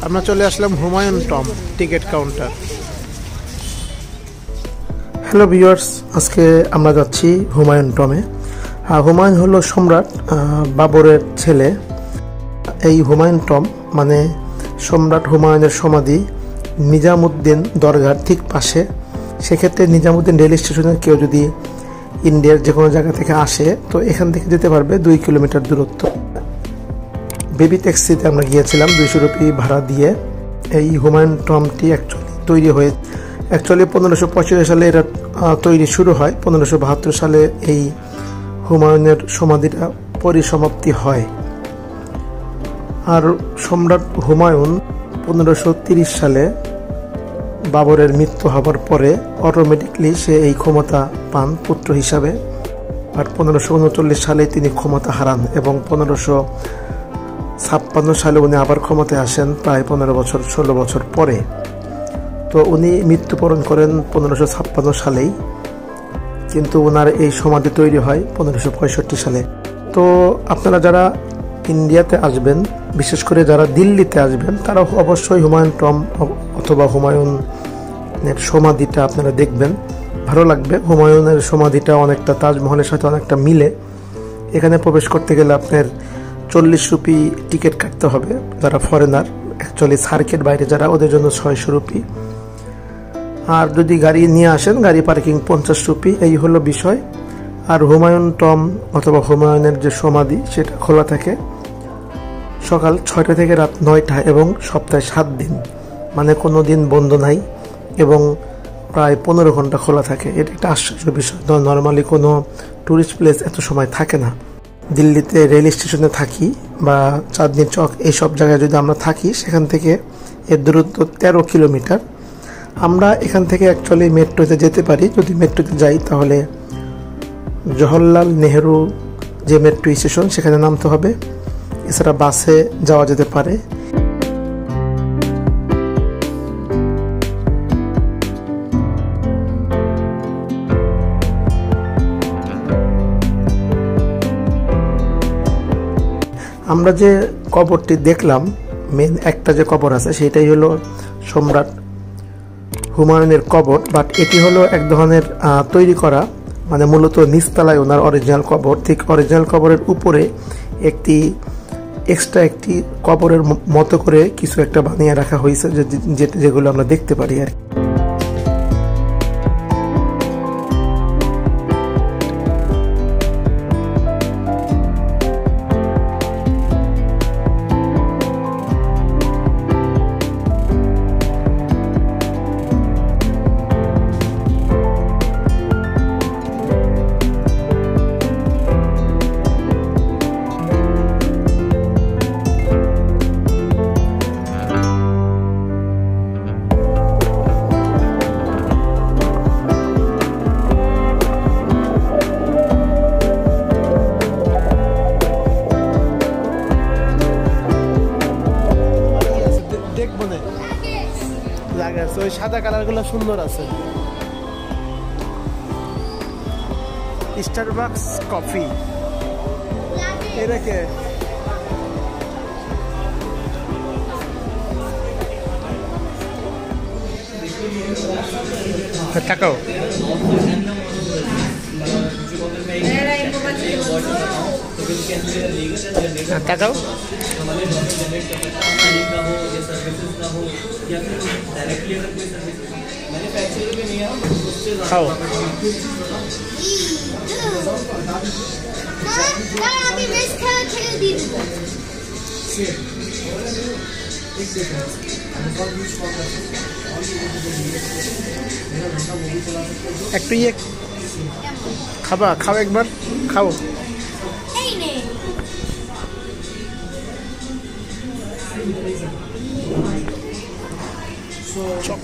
আমরা চলে আসলাম Humayun tomb ticket counter. Hello viewers, আজকে আমরা যাচ্ছি হুমায়ুন টম্বে। হুমায়ুন হলো সম্রাট বাবরের ছেলে। এই হুমায়ুন টম্ব মানে সম্রাট হুমায়ুনের সমাধি নিজামুদ্দিন দরগার ঠিক পাশে। সেক্ষেত্রে নিজামুদ্দিন রেল স্টেশনের কেউ যদি ইন্ডিয়ার যে কোনো জায়গা থেকে আসে তো এখান থেকে যেতে পারবে 2 কিলোমিটার দূরত্ব। বেবি ট্যাক্সিতে আমরা গিয়েছিলাম 200 রুপি ভাড়া দিয়ে। এই হুমায়ুন টম্বটি তৈরি হয়ে 1585 সালে এটা তৈরি শুরু হয়। 1572 সালে এই হুমায়ুনের সমাধিটা পরিসমাপ্তি হয়। আর সম্রাট হুমায়ুন 1530 সালে বাবরের মৃত্যু হবার পরে অটোমেটিকলি সে এই ক্ষমতা পান পুত্র হিসাবে। আর 1539 সালে তিনি ক্ষমতা হারান এবং 1556 সালে উনি আবার ক্ষমতায় আসেন প্রায় 16 বছর পরে। তো উনি মৃত্যুবরণ করেন 1556 সালেই, কিন্তু ওনার এই সমাধি তৈরি হয় 1565 সালে। তো আপনারা যারা ইন্ডিয়াতে আসবেন, বিশেষ করে যারা দিল্লিতে আসবেন, তারা অবশ্যই হুমায়ুন টম্ব অথবা হুমায়ুনের সমাধিটা আপনারা দেখবেন, ভালো লাগবে। হুমায়ুনের সমাধিটা অনেকটা তাজমহলের সাথে অনেকটা মিলে। এখানে প্রবেশ করতে গেলে আপনার 40 রুপি টিকিট কাটতে হবে যারা ফরেনার। অ্যাকচুয়ালি সার্কেট বাইরে যারা, ওদের জন্য 600 রুপি। আর যদি গাড়ি নিয়ে আসেন, গাড়ি পার্কিং 50 রুপি। এই হলো বিষয়। আর হুমায়ুন টম্ব অথবা হুমায়ুনের যে সমাধি সেটা খোলা থাকে সকাল 6টা থেকে রাত 9টা এবং সপ্তাহে 7 দিন, মানে কোনো দিন বন্ধ নাই এবং প্রায় 15 ঘন্টা খোলা থাকে। এটা একটা আশ্চর্য বিষয়। নর্মালি কোনো ট্যুরিস্ট প্লেস এত সময় থাকে না। দিল্লিতে রেল স্টেশনে থাকি বা চাঁদনি চক এইসব জায়গায় যদি আমরা থাকি, সেখান থেকে এর দূরত্ব 13 কিলোমিটার। আমরা এখান থেকে অ্যাকচুয়ালি মেট্রোতে যেতে পারি। যদি মেট্রোতে যাই তাহলে জওহরলাল নেহেরু যে মেট্রো স্টেশন সেখানে নামতে হবে। এছাড়া বাসে যাওয়া যেতে পারে। আমরা যে কবরটি দেখলাম, মেন একটা যে কবর আছে সেটাই হলো সম্রাট হুমায়ুনের কবর। বাট এটি হলো এক ধরনের তৈরি করা, মানে মূলত নিচতলায় ওনার অরিজিনাল কবর। ঠিক অরিজিনাল কবরের উপরে একটি এক্সট্রা একটি কবরের মতো করে কিছু একটা বানিয়ে রাখা হয়েছে, যেগুলো আমরা দেখতে পারি আর কি। দেখবো না জায়গা আছে, ওই সাদা কালার গুলো সুন্দর আছে। স্টারবাকস কফি এটাকে তাকাও। তাকাও। খাও। একটু ইয়ে খাবা, খাও একবার, খাও। চপ